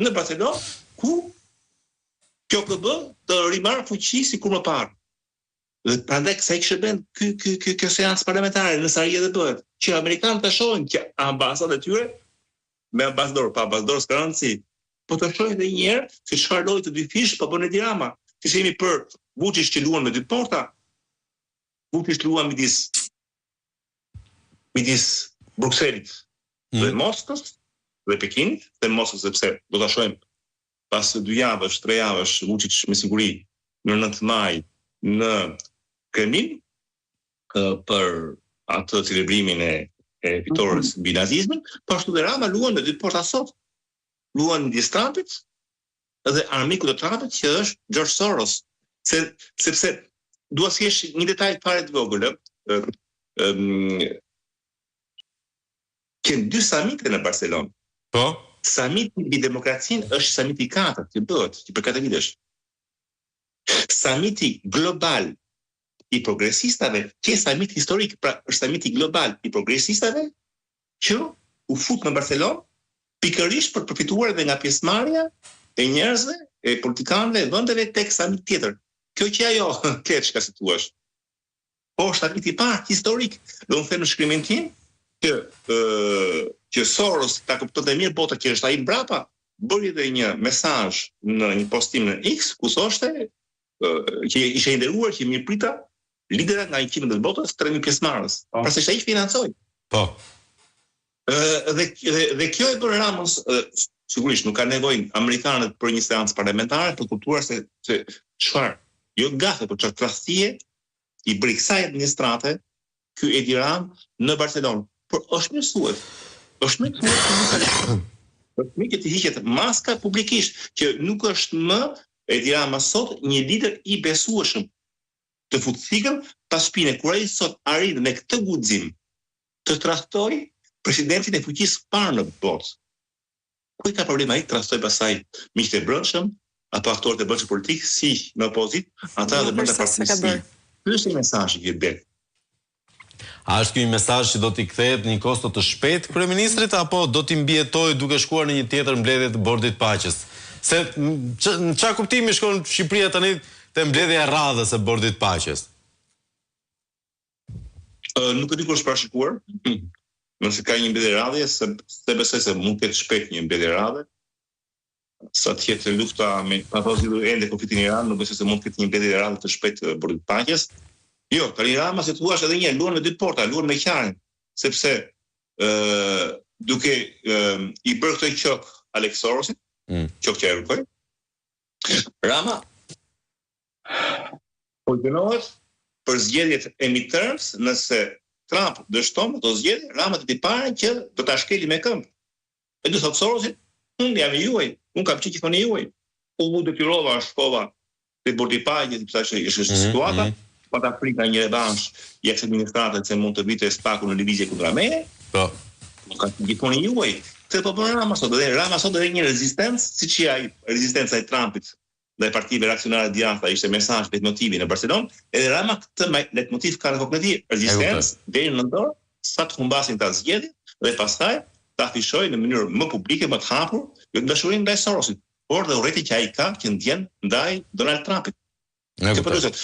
në Barcelonë, ku kjo klub të rimarrë fuqi sikur më parë. Dhe prandaj sa i kishte bën kjo seancë parlamentare në Sarajevo dhe bëhet që amerikanët të shohin që ambasadat e tyre me ambasador, pa ambasador s'ka rëndësi. Po të shohin edhe një herë se çfarë lloji të dy fish po bën Edi Rama. Që jemi për Vučić që luan me dy porta. Vučić luan midis Brukselit dhe Moskës dhe Pekinit, dhe Moskës sepse do ta shohim pas 2 javësh, 3 javësh Vučić me siguri në 9 maj në Kremlin për atë celebrimin e fitores mbi nazizmin, po ashtu dhe Rama luan me dy porta sot. Luan midis Trumpit dhe armiku të Trumpit që është George Soros. Sepse dua të kesh një detaj fare të vogël, që 2 samite në Barcelonë. Po. Samiti mbi demokracinë është samiti 4 që bëhet, që për 4 vitesh. Samiti global i progresistave, që samiti historik, pra është samiti global i progresistave, që u fut në Barcelonë, pikërisht për përfituar edhe nga pjesëmarrja e njerëzve, e politikanëve, e vendeve tek samit tjetër. Kjo që ajo, keq ka si thua. Po është samiti i parë historik, do të them në shkrimin tim, që Soros ta kuptonte mirë bota që është ai mbrapa, bëri edhe një mesazh në një postim në X, ku thoshte që ishte nderuar që mirëprita liderat nga 100 të botës 3000 pjesëmarrës. Pra se ai financoi. Po. Dhe kjo e bën Ramos, sigurisht nuk ka nevojë amerikanët për një seancë parlamentare për kuptuar se çfarë, jo gafe, por çfarë tradhtie i bëri kësaj administrate ky Edi Rama në Barcelonë. Por është mësues. Është mirë që të hiqet maska publikisht, që nuk është më Edi Rama sot një lider i besueshëm të fut thikën pas shpine, kur ai sot arrit me këtë guxim të trahtoj presidentin e fuqisë parë në botë. Ku i ka problema ai trahtoj pasaj miqtë e brendshëm apo aktorët e brendshëm politik si në opozitë, ata dhe brenda partisë. Ky është mesazhi që bëhet. A është ky mesazh që do t'i kthehet në një kosto të shpejtë kryeministrit apo do t'i mbijetojë duke shkuar në një tjetër mbledhje të Bordit Paqes? Se në çfarë kuptimi shkon Shqipëria tani te mbledhja e radhës e Bordit Paqes? Nuk e di kush parashikuar. Nëse ka një mbledhje radhje, se besoj se mund të ketë shpejt një mbledhje radhë. Sa të jetë lufta me pavozit ende konfliktin Iran, nuk besoj se mund të ketë një mbledhje radhë të shpejtë të Bordit Paqes. Jo, tani Rama si thua edhe një luan me dy porta, luan me qarën, sepse duke i bërë këtë qok Alex Sorosit, qok që e rukoj, Rama po dënohet për zgjedhjet e midterms, nëse Trump dështon ato zgjedhje, Rama të tipare që do ta shkeli me këmbë. E do thotë Sorosit, unë jam i juaj, unë kam qenë gjithmonë i juaj. U detyrova shkova te Bordi i Paqes, sepse është situata. Pat Afrika një revansh i ex-administratët se mund të vite spaku në lëvizje kundra meje. Po. Ka gjithmonë i juaj. Se po bën Rama sot, dhe Rama sot edhe një rezistencë, siç ai rezistenca e Trumpit dhe e partive reaksionare djathta ishte mesazh leitmotivi në Barcelonë, edhe Rama këtë leitmotiv ka në kokën e tij, rezistencë deri në dorë, sa të humbasin ta zgjedhjet dhe pastaj ta afishojë në mënyrë më publike, më të hapur, jo dashurinë ndaj Sorosit, por dhe urrëti që ai ka që ndjen ndaj Donald Trumpit. Prandaj